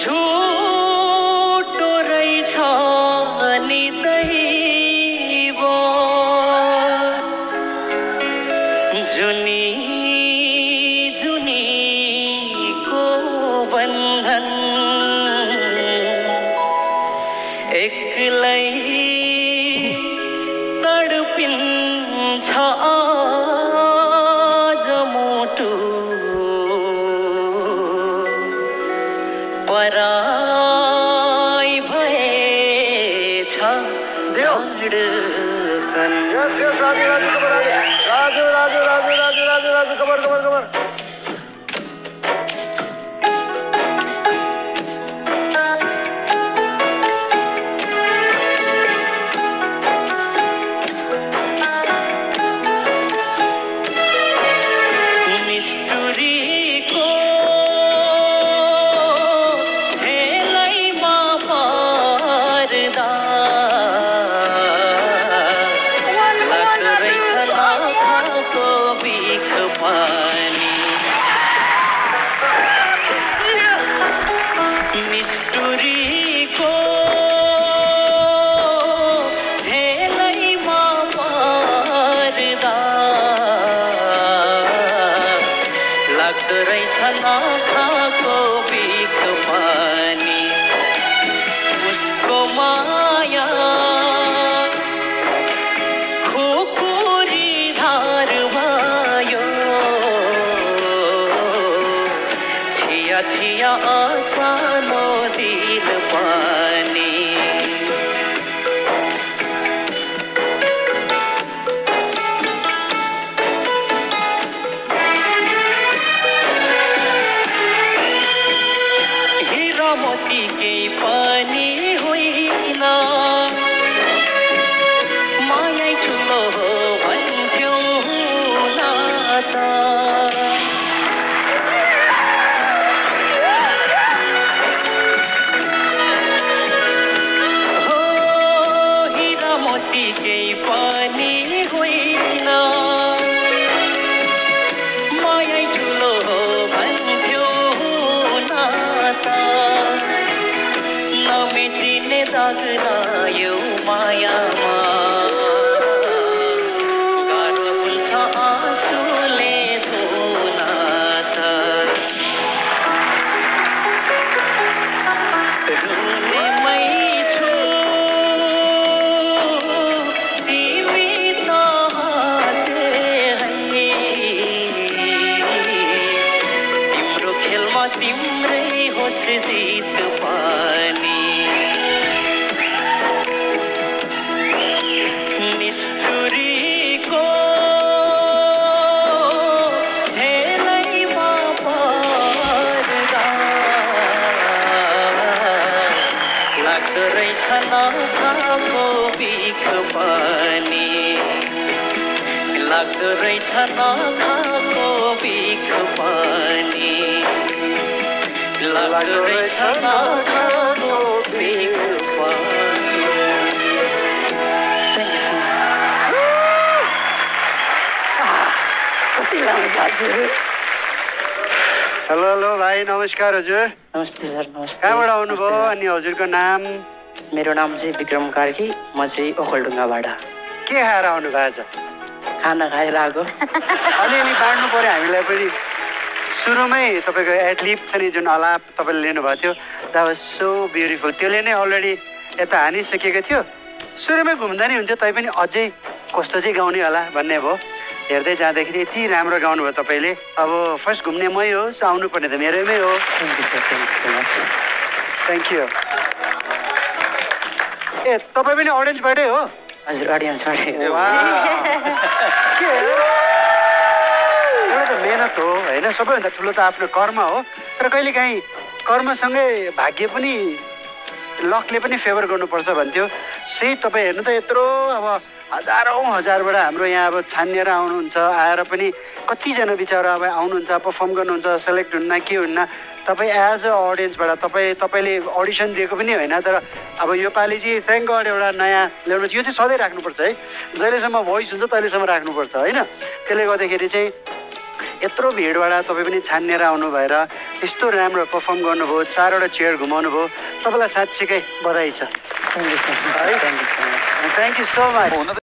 झुटो रहेछ नि दैव जुनी जुनीको बन्धन एक्लै तडपिन्छ आज मुटु पराई भएछ धडकन। यस यस राजु राजु खबर राजु राजु राजु राजु राजु राजु खबर खबर खबर हेलो हेलो भाइ नमस्कार हजुर। नमस्ते सर। नमस्ते। कहाँबाट आउनुभयो अनि हजुरको नाम? मेरो नाम चाहिँ विक्रम कार्की, म चाहिँ ओखलढुङ्गाबाट। के खाएर आउनु भएको छ? खाना खाएर आएको। अलिअलि बाँड्नु पर्यो हामीलाई पनि। सुरुमै तपाईँको एडलिप छ नि जुन अलाप तपाईँले लिनुभएको थियो, द्याट वाज सो ब्युटिफुल। त्यसले नै अलरेडी यता हानिसकेको थियो। सुरुमै घुम्दा नि हुन्थ्यो, तैपनि अझै कस्तो चाहिँ गाउने होला भन्ने भयो। हेर्दै जाँदाखेरि यति राम्रो गाउनुभयो तपाईँले। अब फर्स्ट घुम्ने मै हो, आउनुपर्ने त मेरैमै हो। Thank you sir, thank you so much. Thank you. ए तपाईँ पनि अडियन्सबाटै हो? हजुर, अडियन्सबाटै। एउटा त मेहनत हो होइन, सबैभन्दा ठुलो त आफ्नो कर्म हो। तर कहिलेकाहीँ कर्मसँगै भाग्य पनि लकले पनि फेभर गर्नुपर्छ भन्थ्यो। सही तपाईँ हेर्नु त यत्रो अब हजारौँ हजारबाट हाम्रो यहाँ अब छानिएर आउनुहुन्छ, आएर पनि कतिजना बिचरा अब आउनुहुन्छ, पर्फर्म गर्नुहुन्छ, सेलेक्ट हुन्न के हुन्न। तपाईँ एज अ अडियन्सबाट तपाईँले अडिसन दिएको पनि होइन, तर अब योपालि चाहिँ थ्याङ्क गड एउटा नयाँ ल्याउनु। यो चाहिँ सधैँ राख्नुपर्छ है, जहिलेसम्म भोइस हुन्छ तहिलेसम्म राख्नुपर्छ होइन। त्यसले गर्दाखेरि चाहिँ यत्रो भिडबाट तपाईँ पनि छानिएर आउनु भएर यस्तो राम्रो पर्फर्म गर्नुभयो, 4वटा चेयर घुमाउनु भयो, तपाईँलाई साँच्चीकै बधाई छ। Thank you so much. Thank you so much.